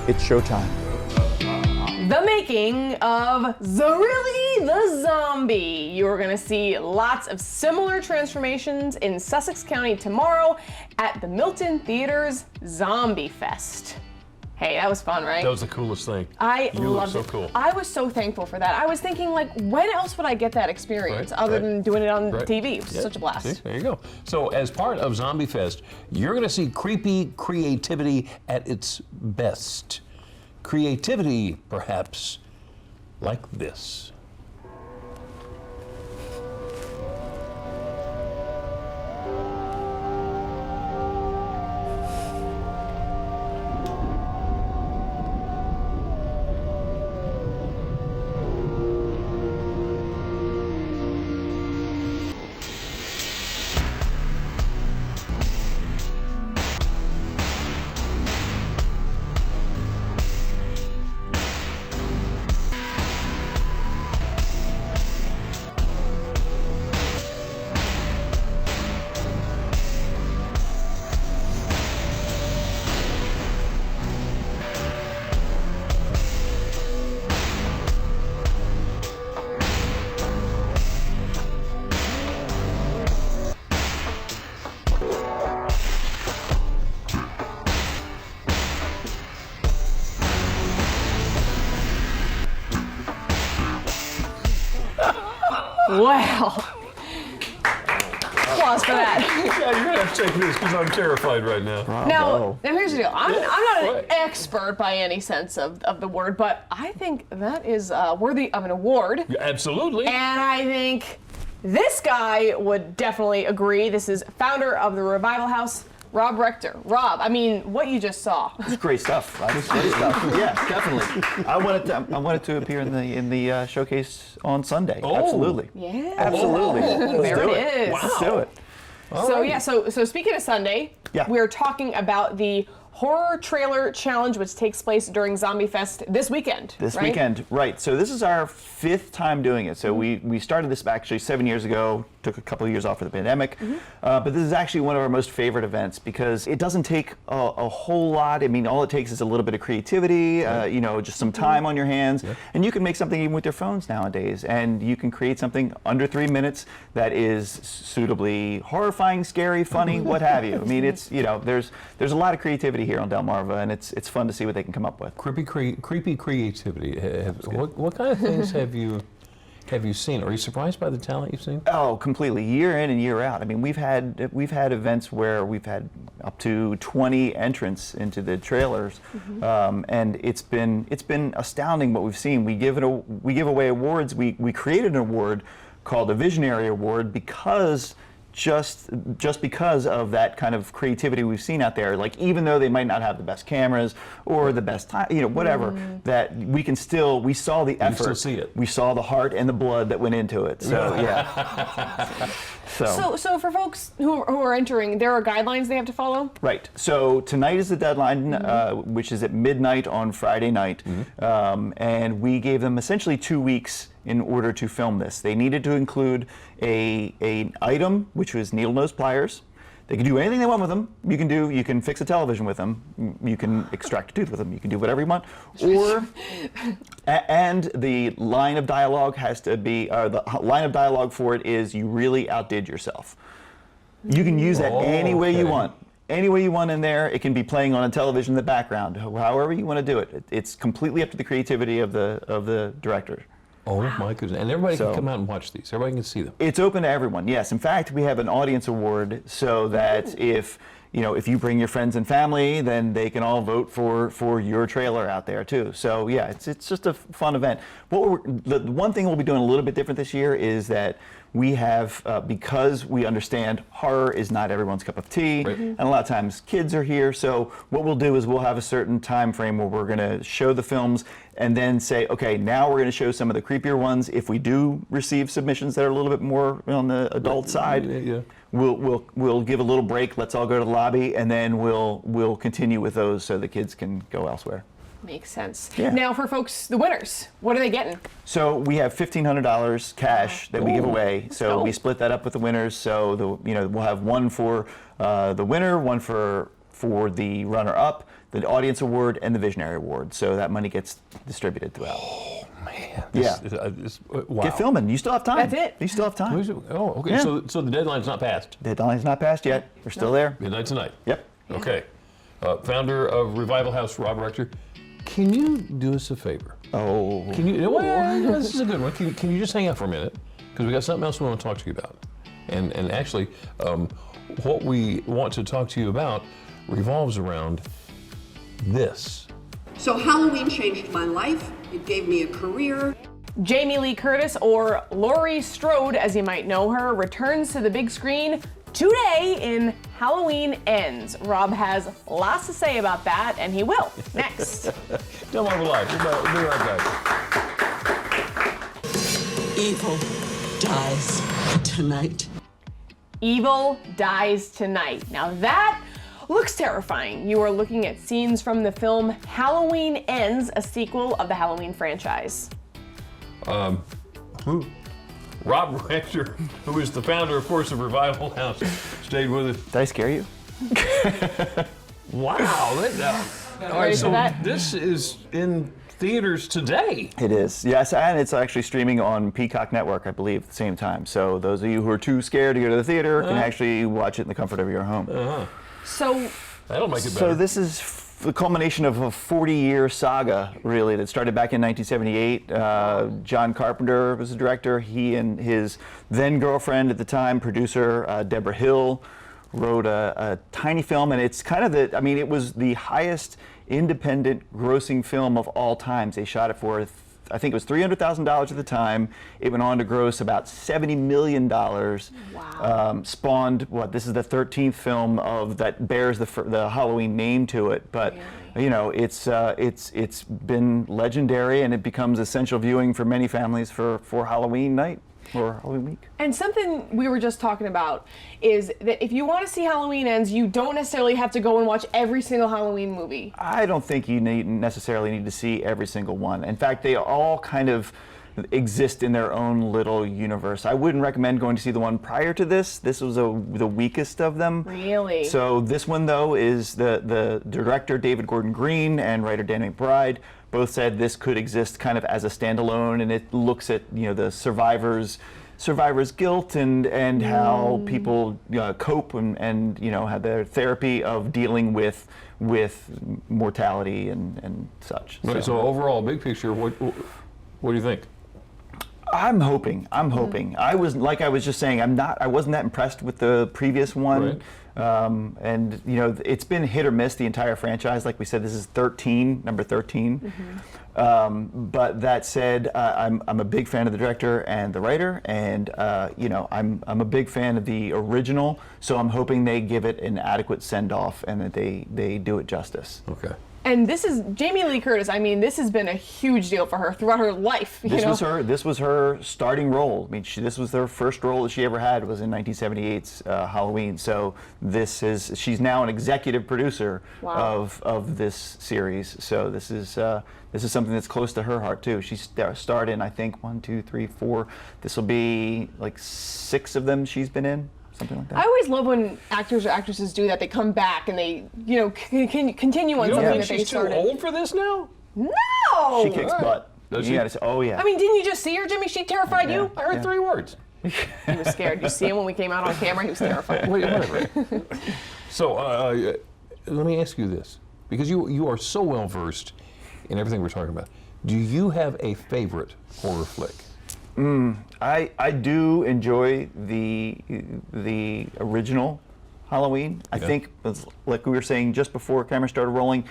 It's showtime. The making of the Zombie. You're gonna see lots of similar transformations in Sussex County tomorrow at the Milton Theater's Zombie Fest. Hey, that was fun, right? That was the coolest thing. I You look loved so it. cool. I was so thankful for that. I was thinking, like, when else would I get that experience other than doing it on TV? It was such a blast. See, there you go. So as part of Zombie Fest, you're going to see creepy creativity at its best. Creativity, perhaps, like this. Wow. Applause for that. Yeah, you're going to have to take this because I'm terrified right now. Now here's the deal. I'm not an What? expert by any sense of the word, but I think that is worthy of an award. Yeah, absolutely. And I think this guy would definitely agree. This is founder of the Revival House, Rob Rector. Rob, I mean, what you just saw. It's great stuff. It's great stuff. Yeah, definitely. I wanted to appear in the showcase on Sunday. Oh. Absolutely. Yeah. Absolutely. Let's There do it it. is. Let's do it. So yeah, so speaking of Sunday, Yeah. we're talking about the Horror Trailer Challenge, which takes place during Zombie Fest this weekend. This right? weekend, right. So this is our 5th time doing it. So we started this actually 7 years ago, took a couple of years off for the pandemic. But this is actually one of our most favorite events because it doesn't take a whole lot. I mean, all it takes is a little bit of creativity, you know, just some time on your hands. And you can make something even with your phones nowadays. And you can create something under 3 minutes that is suitably horrifying, scary, funny, what have you. I mean, it's, you know, there's a lot of creativity here on Delmarva, and it's fun to see what they can come up with. Creepy creativity. What kind of things have you seen? Are you surprised by the talent you've seen? Oh, completely. Year in and year out. I mean, we've had events where we've had up to 20 entrants into the trailers, and it's been astounding what we've seen. We give away awards. We created an award called a Visionary Award because just because of that kind of creativity we've seen out there. Like, even though they might not have the best cameras or the best time, you know, whatever, that we saw the effort. still see it. We saw the heart and the blood that went into it. So yeah. So for folks who are entering, there are guidelines they have to follow? Right. So tonight is the deadline, which is at midnight on Friday night. And we gave them essentially 2 weeks in order to film this. They needed to include an item, which was needle nose pliers. They can do anything they want with them. You can fix a television with them. You can extract a tooth with them. You can do whatever you want. Or, and the line of dialogue has to be, the line of dialogue for it is, you really outdid yourself. You can use that any way you want. Any way you want in there. It can be playing on a television in the background. However you want to do it. It's completely up to the creativity of the director. Oh my goodness! And everybody can come out and watch these. Everybody can see them. It's open to everyone. Yes. In fact, we have an audience award so that if you bring your friends and family, then they can all vote for your trailer out there too. So yeah, it's just a fun event. The one thing we'll be doing a little bit different this year is that we have, because we understand horror is not everyone's cup of tea, and a lot of times kids are here, so what we'll do is we'll have a certain time frame where we're going to show the films and then say, okay, now we're going to show some of the creepier ones. If we do receive submissions that are a little bit more on the adult side, we'll give a little break, let's all go to the lobby, and then we'll continue with those so the kids can go elsewhere. Makes sense. Yeah. Now for folks, the winners, what are they getting? So we have $1,500 cash that we give away. So we split that up with the winners. So we'll have one for the winner, one for for the runner-up, the Audience Award, and the Visionary Award. So that money gets distributed throughout. Man, wow. Get filming. You still have time. That's it. You still have time. Oh, okay. Yeah. So the deadline's not passed. The deadline's not passed yet. They're still there. Midnight tonight. Yep. Okay. Founder of Revival House, Rob Rector. Can you do us a favor? Oh. Can you? Well, this is a good one. Can you just hang out for a minute? Because we got something else we want to talk to you about. And actually, what we want to talk to you about revolves around this. So Halloween changed my life. It gave me a career. Jamie Lee Curtis, or Laurie Strode as you might know her, returns to the big screen today in Halloween Ends. Rob has lots to say about that, and he will next. Don't marvel live. We'll be right back. Evil dies tonight. Evil dies tonight. Now that looks terrifying. You are looking at scenes from the film Halloween Ends, a sequel of the Halloween franchise. Rob Rector, who is the founder, of course, of Revival House, stayed with us. Did I scare you? Wow. All right, so that? this is in theaters today. It is, yes, and it's actually streaming on Peacock Network, I believe, at the same time. So those of you who are too scared to go to the theater can actually watch it in the comfort of your home. So That'll make it better. So this is the culmination of a 40-year saga, really, that started back in 1978. John Carpenter was the director. He and his then-girlfriend at the time, producer Deborah Hill, wrote a tiny film, and it's kind of it was the highest independent grossing film of all times. They shot it for, I think it was $300,000 at the time. It went on to gross about $70 million. Wow. Spawned, this is the 13th film that bears the Halloween name to it. But, really? you know, it's been legendary, and it becomes essential viewing for many families for Halloween night. Or Halloween week. And something we were just talking about is that if you want to see Halloween Ends, you don't necessarily have to go and watch every single Halloween movie. I don't think you necessarily need to see every single one. In fact, they all kind of exist in their own little universe. I wouldn't recommend going to see the one prior to this. This was the weakest of them. Really? So this one, though, is the director, David Gordon Green, and writer Danny McBride both said this could exist kind of as a standalone, and it looks at, you know, the survivors' guilt and how people cope and you know, have their therapy of dealing with mortality and such. Right, so overall, big picture, what do you think? I'm hoping. I was just saying, I wasn't that impressed with the previous one. Right. And you know, it's been hit or miss, the entire franchise. Like we said, this is number 13. But that said, I'm a big fan of the director and the writer, and you know, I'm a big fan of the original. So I'm hoping they give it an adequate send-off and that they do it justice. Okay. And this is Jamie Lee Curtis. I mean, this has been a huge deal for her throughout her life. This was her starting role. I mean, this was her first role that she ever had, was in 1978's Halloween. So she's now an executive producer of this series. So this is something that's close to her heart too. She starred in, I think, 1, 2, 3, 4. This will be like 6 of them she's been in. Something like that. I always love when actors or actresses do that. They come back and they, you know, continue on You don't something think that they she's too started. old for this now? No! She kicks butt. Does You she? gotta say, oh yeah. I mean, didn't you just see her, Jimmy? She terrified you? I heard 3 words. He was scared. You see him when we came out on camera? He was terrified. Wait, whatever. So let me ask you this, because you are so well versed in everything we're talking about. Do you have a favorite horror flick? I do enjoy the original Halloween. I think, like we were saying just before camera started rolling,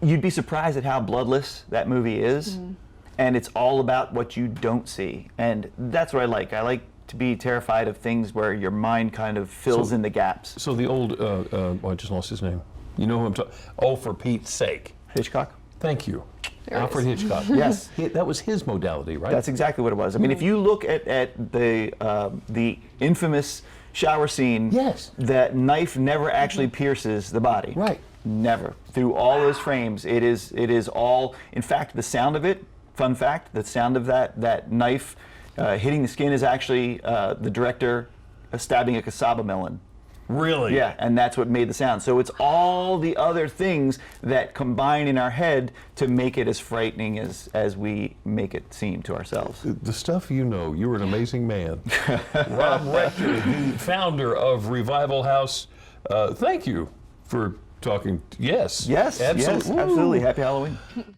you'd be surprised at how bloodless that movie is. And it's all about what you don't see. And that's what I like. I like to be terrified of things where your mind kind of fills in the gaps. So the old, I just lost his name. You know who I'm talking? Oh, for Pete's sake. Hitchcock? Thank you. There it Alfred is. Hitchcock. Yes. That was his modality, right? That's exactly what it was. I mean, if you look at the infamous shower scene, Yes. that knife never actually pierces the body. Right. Never. Through all those frames, it is all. In fact, the sound of it. Fun fact: the sound of that knife hitting the skin is actually the director stabbing a cassava melon Really? Yeah, and that's what made the sound. So it's all the other things that combine in our head to make it as frightening as we make it seem to ourselves. The stuff you know, you're an amazing man. Rob Rector, the founder of Revival House, thank you for talking. Yes. Yes, absolutely. yes, absolutely. Happy Halloween.